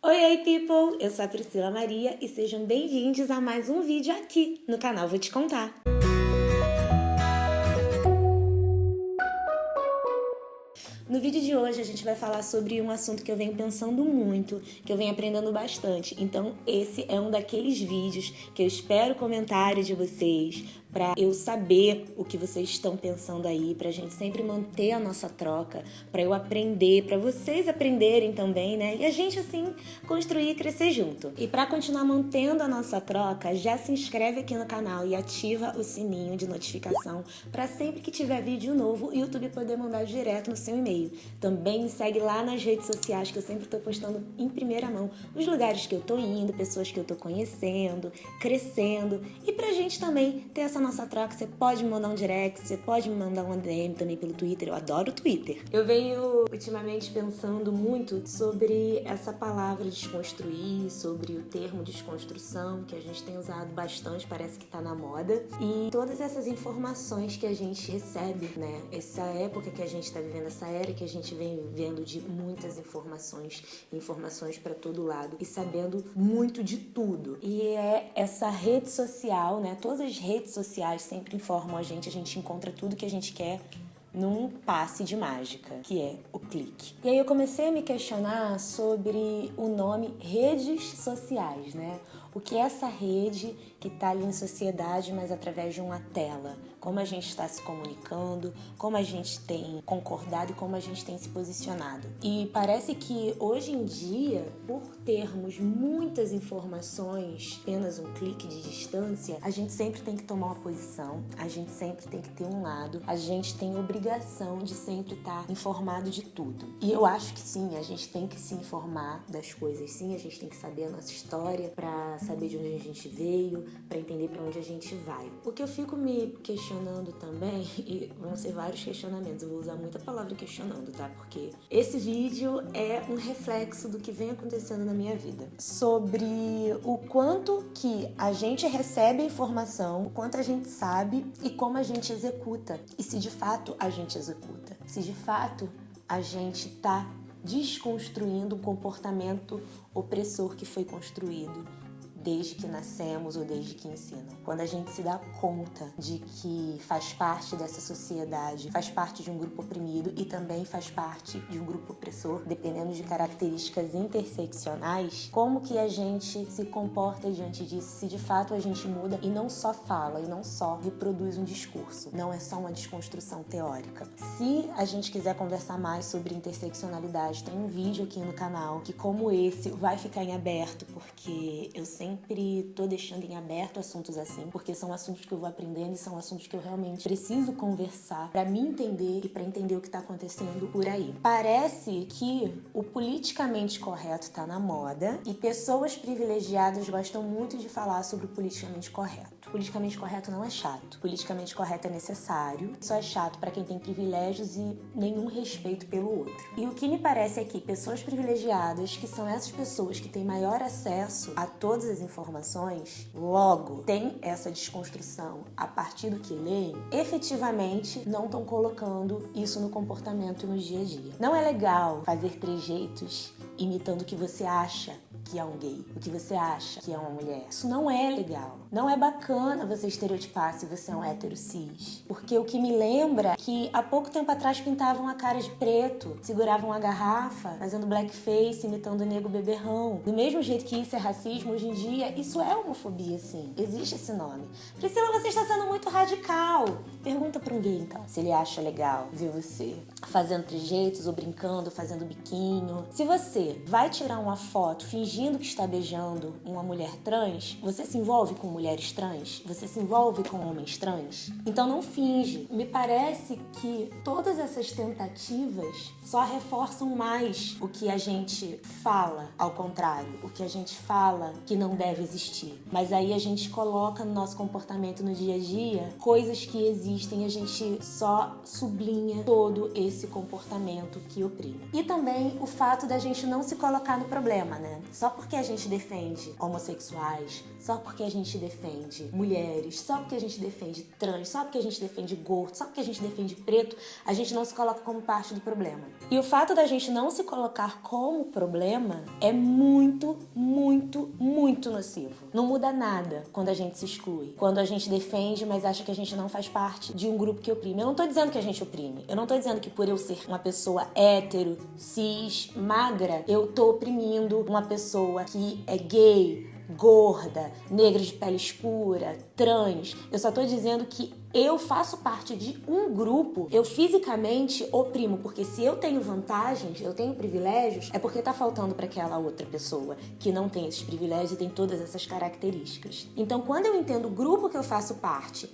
Oi, people! Eu sou a Priscila Maria e sejam bem-vindos a mais um vídeo aqui no canal Vou Te Contar. No vídeo de hoje a gente vai falar sobre um assunto que eu venho pensando muito, que eu venho aprendendo bastante. Então esse é um daqueles vídeos que eu espero comentários de vocês, para eu saber o que vocês estão pensando aí, pra gente sempre manter a nossa troca, pra eu aprender, pra vocês aprenderem também, né? E a gente assim construir e crescer junto. E pra continuar mantendo a nossa troca, já se inscreve aqui no canal e ativa o sininho de notificação pra sempre que tiver vídeo novo, o YouTube poder mandar direto no seu e-mail. Também me segue lá nas redes sociais, que eu sempre tô postando em primeira mão os lugares que eu tô indo, pessoas que eu tô conhecendo, crescendo, e pra gente também ter essa nossa troca. Você pode me mandar um direct, você pode me mandar um DM também pelo Twitter, eu adoro o Twitter. Eu venho ultimamente pensando muito sobre essa palavra desconstruir, sobre o termo desconstrução, que a gente tem usado bastante, parece que tá na moda, e todas essas informações que a gente recebe, né? Essa época que a gente tá vivendo, essa era que a gente vem vivendo de muitas informações para todo lado e sabendo muito de tudo. E é essa rede social, né? Todas as redes sociais sempre informam a gente encontra tudo que a gente quer num passe de mágica, que é o clique. E aí eu comecei a me questionar sobre o nome redes sociais, né? O que é essa rede que está ali em sociedade, mas através de uma tela? Como a gente está se comunicando, como a gente tem concordado e como a gente tem se posicionado. E parece que hoje em dia, por termos muitas informações, apenas um clique de distância, a gente sempre tem que tomar uma posição, a gente sempre tem que ter um lado, a gente tem obrigação de sempre estar informado de tudo. E eu acho que sim, a gente tem que se informar das coisas, sim, a gente tem que saber a nossa história para saber de onde a gente veio, para entender para onde a gente vai. O que eu fico me questionando também, e vão ser vários questionamentos, eu vou usar muita palavra questionando, tá? Porque esse vídeo é um reflexo do que vem acontecendo na minha vida. Sobre o quanto que a gente recebe a informação, o quanto a gente sabe e como a gente executa. E se de fato a gente executa. Se de fato a gente tá desconstruindo um comportamento opressor que foi construído desde que nascemos ou desde que ensinam. Quando a gente se dá conta de que faz parte dessa sociedade, faz parte de um grupo oprimido e também faz parte de um grupo opressor, dependendo de características interseccionais, como que a gente se comporta diante disso, se de fato a gente muda e não só fala, e não só reproduz um discurso, não é só uma desconstrução teórica. Se a gente quiser conversar mais sobre interseccionalidade, tem um vídeo aqui no canal que, como esse, vai ficar em aberto, porque eu sempre tô deixando em aberto assuntos assim, porque são assuntos que eu vou aprendendo e são assuntos que eu realmente preciso conversar para me entender e para entender o que tá acontecendo por aí. Parece que o politicamente correto tá na moda e pessoas privilegiadas gostam muito de falar sobre o politicamente correto. Politicamente correto não é chato. Politicamente correto é necessário, só é chato para quem tem privilégios e nenhum respeito pelo outro. E o que me parece é que pessoas privilegiadas, que são essas pessoas que têm maior acesso a todas as informações, logo tem essa desconstrução a partir do que leem, efetivamente não estão colocando isso no comportamento no dia a dia. Não é legal fazer trejeitos imitando o que você acha que é um gay, o que você acha que é uma mulher. Isso não é legal. Não é bacana você estereotipar se você é um hétero cis. Porque o que me lembra é que há pouco tempo atrás pintavam a cara de preto, seguravam a garrafa, fazendo blackface, imitando o nego beberrão. Do mesmo jeito que isso é racismo, hoje em dia, isso é homofobia, sim. Existe esse nome. Priscila, você está sendo muito radical. Pergunta para um gay, então, se ele acha legal ver você fazendo trejeitos ou brincando, fazendo biquinho. Se você vai tirar uma foto fingindo que está beijando uma mulher trans, você se envolve com mulheres trans? Você se envolve com homens trans? Então não finge. Me parece que todas essas tentativas só reforçam mais o que a gente fala, ao contrário, o que a gente fala que não deve existir. Mas aí a gente coloca no nosso comportamento no dia a dia coisas que existem e a gente só sublinha todo esse comportamento que oprime. E também o fato da gente não se colocar no problema, né? Só porque a gente defende homossexuais, só porque a gente defende mulheres, só porque a gente defende trans, só porque a gente defende gordo, só porque a gente defende preto, a gente não se coloca como parte do problema. E o fato da gente não se colocar como problema é muito, muito, muito nocivo. Não muda nada quando a gente se exclui, quando a gente defende, mas acha que a gente não faz parte de um grupo que oprime. Eu não tô dizendo que a gente oprime, eu não tô dizendo que por eu ser uma pessoa hétero, cis, magra, eu tô oprimindo uma pessoa que é gay, gorda, negra de pele escura, trans. Eu só tô dizendo que eu faço parte de um grupo, eu fisicamente oprimo, porque se eu tenho vantagens, eu tenho privilégios, é porque tá faltando para aquela outra pessoa que não tem esses privilégios e tem todas essas características. Então, quando eu entendo o grupo que eu faço parte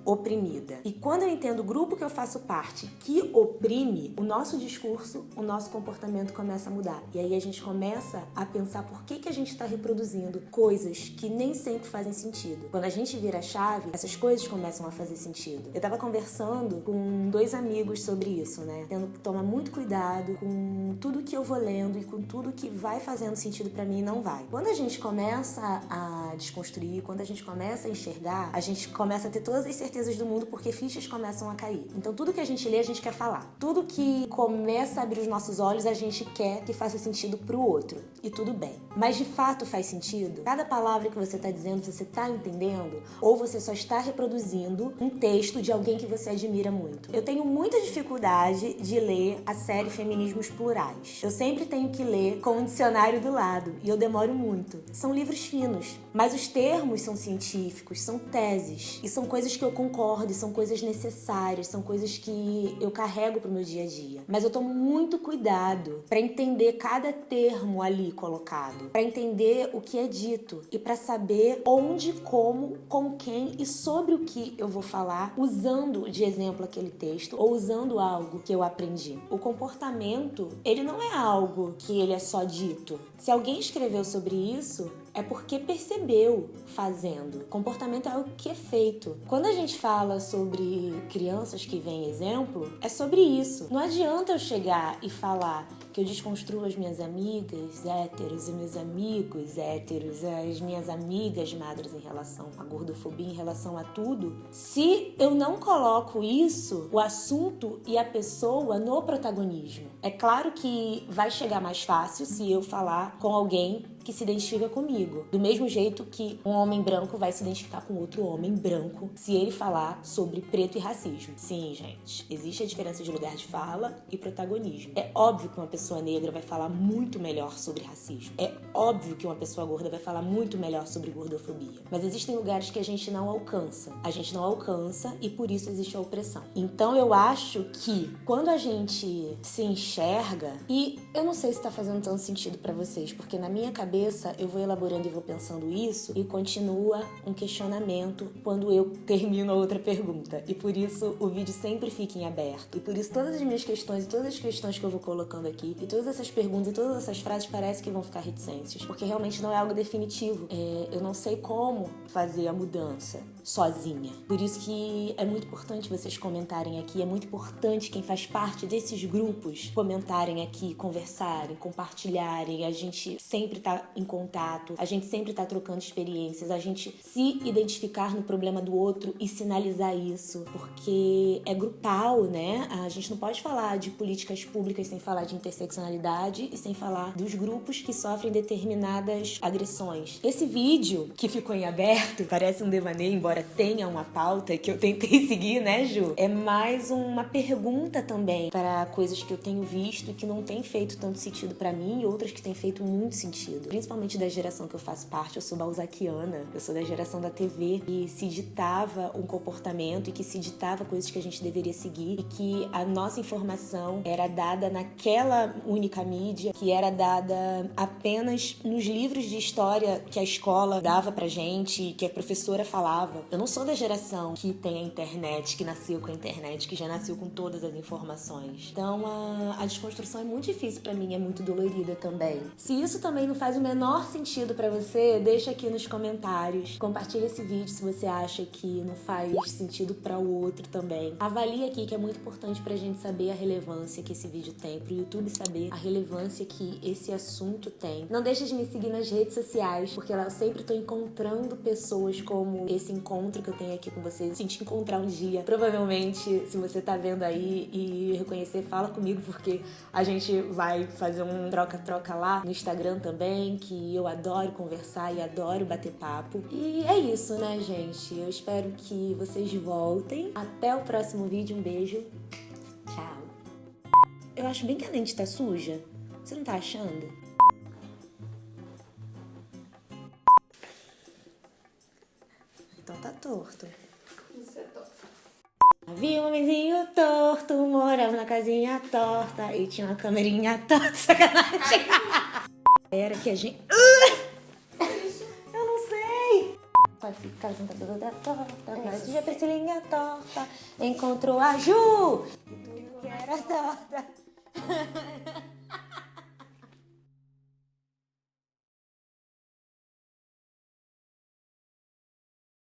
oprimida. E quando eu entendo o grupo que eu faço parte que oprime, o nosso discurso, o nosso comportamento começa a mudar. E aí a gente começa a pensar por que a gente está reproduzindo coisas que nem sempre fazem sentido. Quando a gente vira a chave, essas coisas começam a fazer sentido. Eu tava conversando com 2 amigos sobre isso, né? Tendo que tomar muito cuidado com tudo que eu vou lendo e com tudo que vai fazendo sentido pra mim e não vai. Quando a gente começa a desconstruir, quando a gente começa a enxergar, a gente começa a ter todas as certezas do mundo porque fichas começam a cair. Então tudo que a gente lê, a gente quer falar. Tudo que começa a abrir os nossos olhos, a gente quer que faça sentido pro outro. E tudo bem. Mas de fato faz sentido? Cada palavra que você tá dizendo, você tá entendendo? Ou você só está reproduzindo um texto de alguém que você admira muito? Eu tenho muita dificuldade de ler a série Feminismos Plurais. Eu sempre tenho que ler com um dicionário do lado. E eu demoro muito. São livros finos. Mas os termos são científicos, são teses. E são coisas que eu concordo, são coisas necessárias, são coisas que eu carrego pro meu dia a dia. Mas eu tomo muito cuidado para entender cada termo ali colocado, para entender o que é dito e para saber onde, como, com quem e sobre o que eu vou falar, usando de exemplo aquele texto ou usando algo que eu aprendi. O comportamento, ele não é algo que ele é só dito. Se alguém escreveu sobre isso, é porque percebeu fazendo. Comportamento é algo que é feito. Quando a gente fala sobre crianças que veem exemplo, é sobre isso. Não adianta eu chegar e falar que eu desconstruo as minhas amigas héteros e meus amigos héteros, as minhas amigas magras em relação à gordofobia, em relação a tudo, se eu não coloco isso, o assunto e a pessoa no protagonismo. É claro que vai chegar mais fácil se eu falar com alguém que se identifica comigo. Do mesmo jeito que um homem branco vai se identificar com outro homem branco se ele falar sobre preto e racismo. Sim, gente, existe a diferença de lugar de fala e protagonismo. É óbvio que uma pessoa negra vai falar muito melhor sobre racismo. É óbvio que uma pessoa gorda vai falar muito melhor sobre gordofobia. Mas existem lugares que a gente não alcança. A gente não alcança e por isso existe a opressão. Então eu acho que quando a gente se enxerga, e eu não sei se tá fazendo tanto sentido pra vocês, porque na minha cabeça eu vou elaborando e vou pensando isso e continua um questionamento quando eu termino a outra pergunta. E por isso o vídeo sempre fica em aberto. E por isso todas as minhas questões e todas as questões que eu vou colocando aqui e todas essas perguntas e todas essas frases parece que vão ficar reticências, porque realmente não é algo definitivo. Eu não sei como fazer a mudança sozinha. Por isso que é muito importante vocês comentarem aqui, é muito importante quem faz parte desses grupos comentarem aqui, conversarem, compartilharem. A gente sempre tá em contato, a gente sempre tá trocando experiências, a gente se identificar no problema do outro e sinalizar isso, porque é grupal, né? A gente não pode falar de políticas públicas sem falar de interseccionalidade e sem falar dos grupos que sofrem determinadas agressões. Esse vídeo que ficou em aberto, parece um devaneio, embora tenha uma pauta que eu tentei seguir, né, Ju? É mais uma pergunta também para coisas que eu tenho visto e que não tem feito tanto sentido para mim e outras que têm feito muito sentido. Principalmente da geração que eu faço parte, eu sou balzaquiana, eu sou da geração da TV e se ditava um comportamento e que se ditava coisas que a gente deveria seguir e que a nossa informação era dada naquela única mídia, que era dada apenas nos livros de história que a escola dava pra gente, que a professora falava. geração. Eu não sou da geração que tem a internet, que nasceu com a internet, que já nasceu com todas as informações. Então a desconstrução é muito difícil pra mim, é muito dolorida também. Se isso também não faz o menor sentido pra você, deixa aqui nos comentários. Compartilha esse vídeo se você acha que não faz sentido pra o outro também. Avalie aqui, que é muito importante pra gente saber a relevância que esse vídeo tem, pro YouTube saber a relevância que esse assunto tem. Não deixa de me seguir nas redes sociais, porque lá eu sempre tô encontrando pessoas como esse encontro que eu tenho aqui com vocês. Se te encontrar um dia, provavelmente, se você tá vendo aí e reconhecer, fala comigo, porque a gente vai fazer um troca-troca lá no Instagram também, que eu adoro conversar e adoro bater papo. E é isso, né, gente? Eu espero que vocês voltem. Até o próximo vídeo. Um beijo. Tchau. Eu acho bem que a lente tá suja. Você não tá achando? Então tá torto. Isso é torto. Havia um homenzinho torto, morava na casinha torta e tinha uma camerinha torta. Sacanagem. Era que a gente... Eu não sei. Vai ficar sentada toda torta, mas já Priscilinha torta encontrou a Ju. E tudo que era torta.